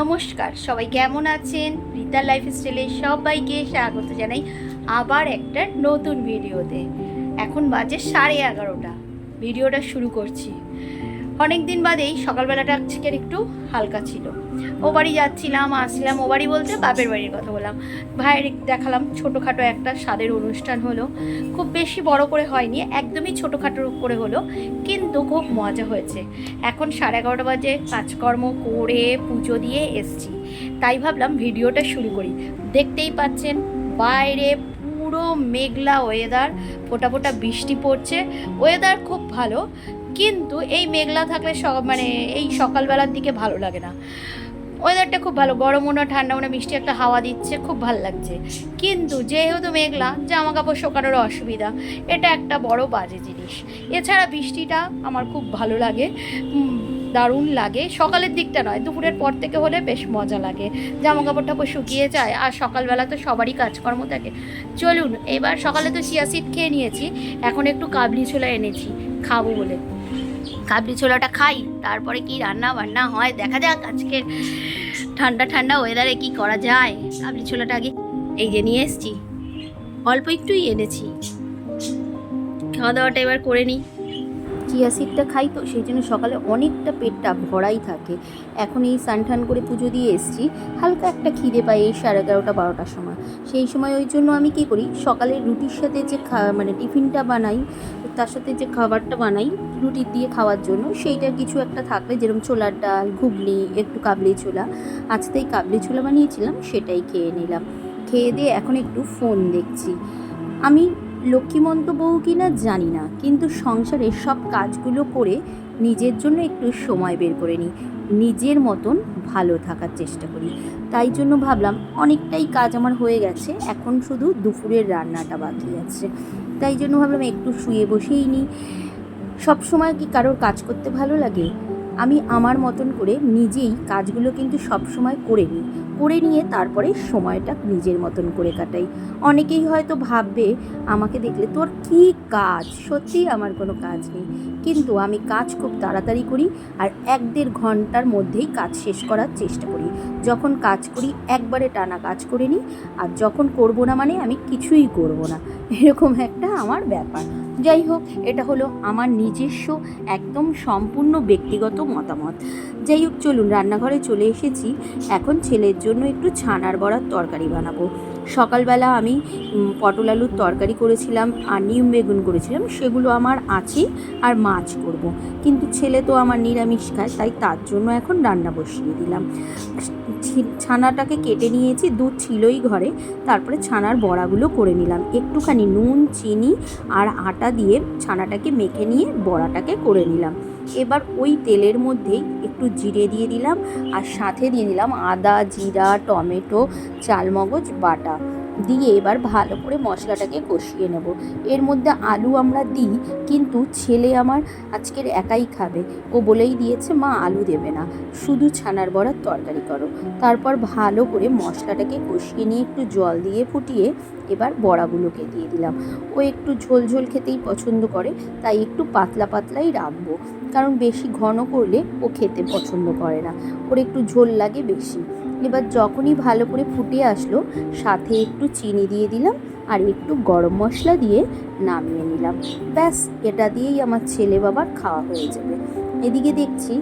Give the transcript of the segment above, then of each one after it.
নমস্কার, সবাই কেমন আছেন? রীতা লাইফস্টাইলে সবাইকে স্বাগত জানাই আবার একটা নতুন ভিডিওতে। এখন বাজে 11:30। ভিডিওটা শুরু করছি। অনেক দিন বাদেই সকালবেলাটা আজকের একটু হালকা ছিল। ও বাড়ি যাচ্ছিলাম, আসলাম। ও বাড়ি বলতে বাপের বাড়ির কথা বললাম। ভাইয়ের দেখালাম ছোটোখাটো একটা স্বাদের অনুষ্ঠান হলো। খুব বেশি বড় করে হয়নি, একদমই ছোটোখাটো করে হলো, কিন্তু খুব মজা হয়েছে। এখন 11:30 বাজে, কাজকর্ম করে পুজো দিয়ে এসছি, তাই ভাবলাম ভিডিওটা শুরু করি। দেখতেই পাচ্ছেন বাইরে পুরো মেঘলা ওয়েদার, ফোটা ফোটা বৃষ্টি পড়ছে। ওয়েদার খুব ভালো, কিন্তু এই মেঘলা থাকলে এই সকালবেলার দিকে ভালো লাগে না। ওয়েদারটা খুব ভালো, গরমও না ঠান্ডাও না, মিষ্টি একটা হাওয়া দিচ্ছে, খুব ভালো লাগছে। কিন্তু যেহেতু মেঘলা, জামা কাপড় শোকানোর অসুবিধা, এটা একটা বড় বাজে জিনিস। এছাড়া বৃষ্টিটা আমার খুব ভালো লাগে, দারুণ লাগে। সকালের দিকটা নয়, দুপুরের পর থেকে হলে বেশ মজা লাগে, জামা কাপড় টাপড় শুকিয়ে যায়। আর সকালবেলা তো সবারই কাজকর্ম থাকে। চলুন, এবার সকালে তো চিয়া সিড খেয়ে নিয়েছি, এখন একটু কাবলি ছোলা এনেছি খাবো বলে। কাবলি ছোলাটা খাই, তারপরে কি রান্না বান্না হয় দেখা যাক। আজকের ঠান্ডা ঠান্ডা ওয়েদারে কি করা যায়। কাবলি ছোলাটা আগে এই যে নিয়ে এসছি, অল্প একটুই এনেছি। খাওয়া দাওয়াটা এবার করে নিই। চিয়া সিডটা খাই তো, সেই জন্য সকালে অনেকটা পেটটা ভরাই থাকে। এখন এই স্নান করে পুজো দিয়ে এসছি, হালকা একটা খিদে পাই এই 11:30 12টার সময়। সেই সময় ওই জন্য আমি কী করি, সকালে রুটির সাথে যে টিফিনটা বানাই, তার সাথে যে খাবারটা বানাই রুটি দিয়ে খাওয়ার জন্য, সেইটা কিছু একটা থাকলে, যেরকম ছোলার ডাল, ঘুগনি, একটু কাবলি ছোলা। আজ তাই কাবলি ছোলা বানিয়েছিলাম, সেটাই খেয়ে নিলাম। খেয়ে দিয়ে এখন একটু ফোন দেখছি। আমি লক্ষ্মীমন্ত বউ কিনা জানি না, কিন্তু সংসারের সব কাজগুলো করে নিজের জন্য একটু সময় বের করে নিই, নিজের মতন ভালো থাকার চেষ্টা করি। তাই জন্য ভাবলাম অনেকটাই কাজ আমার হয়ে গেছে, এখন শুধু দুপুরের রান্নাটা বাকি আছে। তাই জন্য ভাবলাম একটু শুয়ে বসেই নিই। সব সময় কি কারোর কাজ করতে ভালো লাগে? আমি আমার মতন করে নিজেই কাজগুলো কিন্তু সব সময় করে নিয়ে তারপরে সময়টা নিজের মতন করে কাটাই। অনেকেই হয়তো ভাববে আমাকে দেখলে, তোর কী কাজ? সত্যিই আমার কোনো কাজ নেই, কিন্তু আমি কাজ খুব তাড়াতাড়ি করি, আর 1-1.5 ঘন্টার মধ্যেই কাজ শেষ করার চেষ্টা করি। যখন কাজ করি একবারে টানা কাজ করে নিই, আর যখন করব না মানে আমি কিছুই করব না, এরকম একটা আমার ব্যাপার। যাই হোক, এটা হলো আমার নিজস্ব একদম সম্পূর্ণ ব্যক্তিগত মতামত। যাই হোক, চলুন রান্নাঘরে চলে এসেছি। এখন ছেলের জন্য একটু ছানার বড়ার তরকারি বানাবো। সকালবেলা আমি পটল আলুর তরকারি করেছিলাম আর নিম বেগুন করেছিলাম, সেগুলো আমার আছে। আর মাছ করব, কিন্তু ছেলে তো আমার নিরামিষ খায়, তাই তার জন্য এখন রান্না বসিয়ে দিলাম। ছানাটাকে কেটে নিয়েছি, দুধ ছিলই ঘরে। তারপরে ছানার বড়াগুলো করে নিলাম, একটুখানি নুন, চিনি আর আটা দিয়ে ছানাটাকে মেখে নিয়ে বড়াটাকে করে নিলাম। এবার ওই তেলের মধ্যেই একটু জিরে দিয়ে দিলাম, আর সাথে দিয়ে দিলাম আদা, জিরা, টমেটো, চালমগজ বাটা দিয়ে এবার ভালো করে মশলাটাকে কষিয়ে নেব। এর মধ্যে আলু আমরা দিই, কিন্তু ছেলে আমার আজকের একাই খাবে। ও বলেই দিয়েছে, মা আলু দেবে না, শুধু ছানার বড়ার তরকারি করো। তারপর ভালো করে মশলাটাকে কষিয়ে নিয়ে একটু জল দিয়ে ফুটিয়ে এবার বড়াগুলোকে দিয়ে দিলাম। ও একটু ঝোল ঝোল খেতেই পছন্দ করে, তাই একটু পাতলা পাতলাই রাখবো, কারণ বেশি ঘন করলে ও খেতে পছন্দ করে না, ওর একটু ঝোল লাগে বেশি। এবার যখনই ভালো করে ফুটে আসলো, সাথে একটু চিনি দিয়ে দিলাম আর একটু গরম মশলা দিয়ে নামিয়ে নিলাম। ব্যাস, এটা দিয়েই আমার ছেলে বাবার খাওয়া হয়ে যাবে। এদিকে দেখছি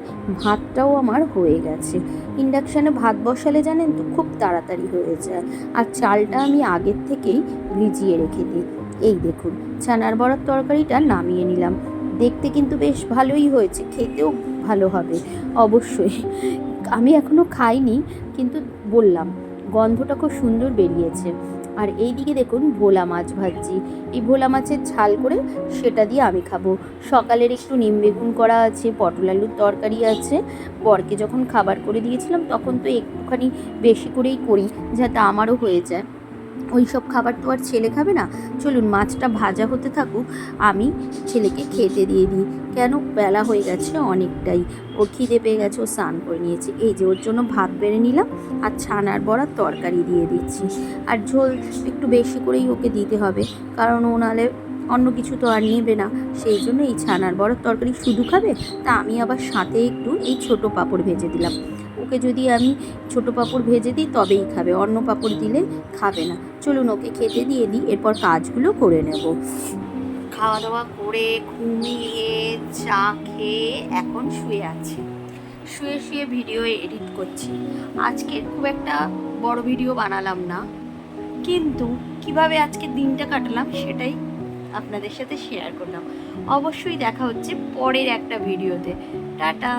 ভাতটাও আমার হয়ে গেছে। ইন্ডাকশানে ভাত বসালে জানেন তো খুব তাড়াতাড়ি হয়ে যায়, আর চালটা আমি আগের থেকেই ভিজিয়ে রেখে দিই। এই দেখুন, ছানার বড়ার তরকারিটা নামিয়ে নিলাম। দেখতে কিন্তু বেশ ভালোই হয়েছে, খেতেও ভালো হবে অবশ্যই। আমি এখনও খাইনি, কিন্তু বললাম গন্ধটা খুব সুন্দর বেরিয়েছে। আর এই দিকে দেখুন ভোলা মাছ ভাজছি, এই ভোলা মাছের ঝাল করে সেটা দিয়ে আমি খাবো। সকালের একটু নিম বেগুন করা আছে, পটল আলুর তরকারি আছে। বরকে যখন খাবার করে দিয়েছিলাম তখন তো একটুখানি বেশি করেই করি, যাতে আমারও হয়ে যায়। ওই সব খাবার তো আর ছেলে খাবে না। চলুন মাছটা ভাজা হতে থাকুক, আমি ছেলেকে খেতে দিয়ে দিই। কেন, বেলা হয়ে গেছে অনেকটাই, ওর খিদে পেয়ে গেছে, ও স্নান করে নিয়েছে। এই যে ওর জন্য ভাত বেড়ে নিলাম, আর ছানার বড়ার তরকারি দিয়ে দিচ্ছি। আর ঝোল একটু বেশি করেই ওকে দিতে হবে, কারণ ও নাহলে অন্য কিছু তো আর নেবে না। সেই জন্য এই ছানার বড়ার তরকারি শুধু খাবে, তা আমি আবার সাথে একটু এই ছোটো পাঁপড় ভেজে দিলাম। ও ওকে যদি আমি ছোটো পাঁপড় ভেজে দিই তবেই খাবে, অন্য পাঁপড় দিলে খাবে না। চলুন ওকে খেতে দিয়ে দিই, এরপর কাজগুলো করে নেব। খাওয়া দাওয়া করে ঘুমিয়ে চা খেয়ে এখন শুয়ে আছি। শুয়ে শুয়ে ভিডিও এডিট করছি। আজকে খুব একটা বড় ভিডিও বানালাম না, কিন্তু কিভাবে আজকে দিনটা কাটালাম সেটাই আপনাদের সাথে শেয়ার করলাম। অবশ্যই দেখা হচ্ছে পরের একটা ভিডিওতে। টাটা।